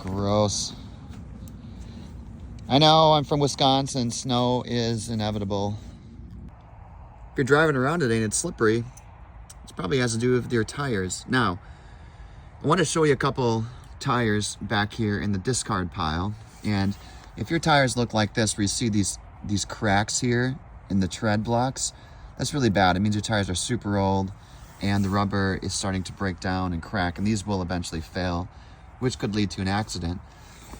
gross. I know, I'm from Wisconsin. Snow is inevitable. If you're driving around today and it's slippery, it probably has to do with your tires. Now, I want to show you a couple tires back here in the discard pile. And if your tires look like this, where you see these cracks here in the tread blocks, that's really bad. It means your tires are super old and the rubber is starting to break down and crack, and these will eventually fail, which could lead to an accident.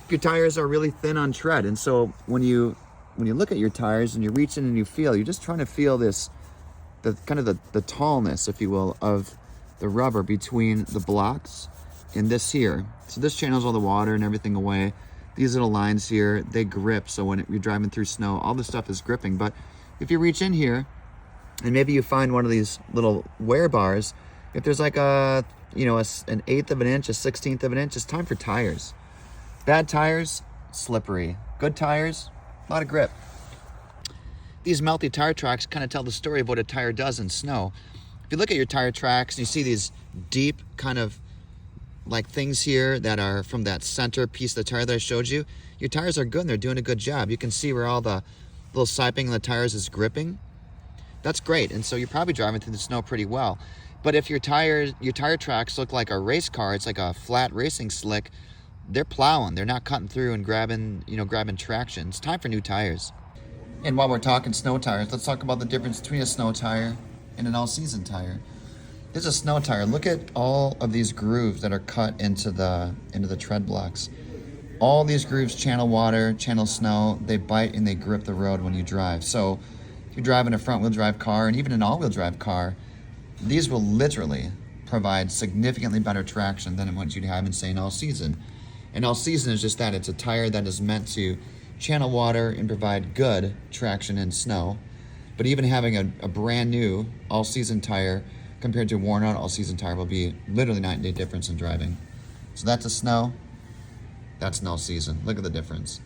Your tires are really thin on tread, and so when you look at your tires and you reach in and you feel, you're just trying to feel this, the tallness, if you will, of the rubber between the blocks and this here. So this channels all the water and everything away. These little lines here, they grip, so when you're driving through snow, all this stuff is gripping. But if you reach in here and maybe you find one of these little wear bars, if there's like an 1/8 of an inch, a 1/16 of an inch, it's time for tires. Bad tires, slippery. Good tires, a lot of grip. These melty tire tracks kind of tell the story of what a tire does in snow. If you look at your tire tracks and you see these deep kind of like things here that are from that center piece of the tire that I showed you, your tires are good and they're doing a good job. You can see where all the little siping in the tires is gripping. That's great, and so you're probably driving through the snow pretty well. But if your tire tracks look like a race car, it's like a flat racing slick, they're plowing, they're not cutting through and grabbing traction. It's time for new tires. And while we're talking snow tires, let's talk about the difference between a snow tire and an all-season tire. This is a snow tire. Look at all of these grooves that are cut into the tread blocks. All these grooves channel water, channel snow, they bite and they grip the road when you drive. So if you're driving a front-wheel drive car and even an all-wheel drive car, these will literally provide significantly better traction than what you'd have in, say, an all-season. And all-season is just that. It's a tire that is meant to channel water and provide good traction in snow. But even having a brand new all-season tire compared to a worn-out all-season tire will be literally night and day difference in driving. So that's a snow, that's an all-season. Look at the difference.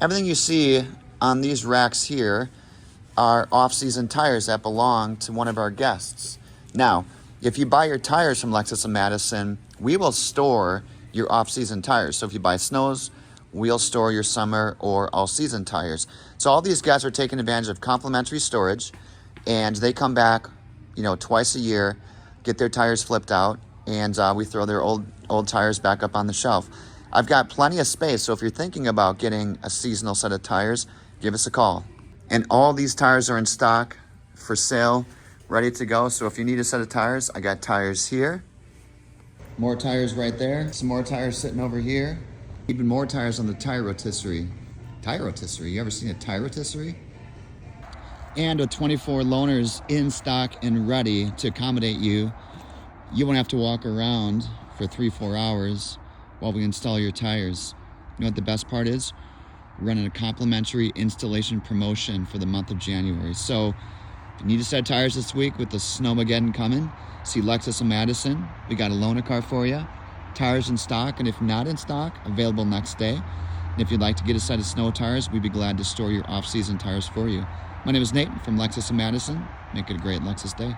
Everything you see on these racks here are off-season tires that belong to one of our guests. Now, if you buy your tires from Lexus of Madison, we will store your off-season tires. So if you buy snows, we'll store your summer or all-season tires. So all these guys are taking advantage of complimentary storage, and they come back, twice a year, get their tires flipped out, and we throw their old tires back up on the shelf. I've got plenty of space, so if you're thinking about getting a seasonal set of tires, give us a call. And all these tires are in stock for sale, ready to go. So if you need a set of tires, I got tires here. More tires right there. Some more tires sitting over here. Even more tires on the tire rotisserie. Tire rotisserie? You ever seen a tire rotisserie? And with 24 loaners in stock and ready to accommodate you, you won't have to walk around for 3-4 hours while we install your tires. You know what the best part is? We're running a complimentary installation promotion for the month of January. So if you need a set of tires this week with the Snowmageddon coming, see Lexus of Madison. We got a loaner car for you. Tires in stock, and if not in stock, available next day. And if you'd like to get a set of snow tires, we'd be glad to store your off-season tires for you. My name is Nate from Lexus of Madison. Make it a great Lexus day.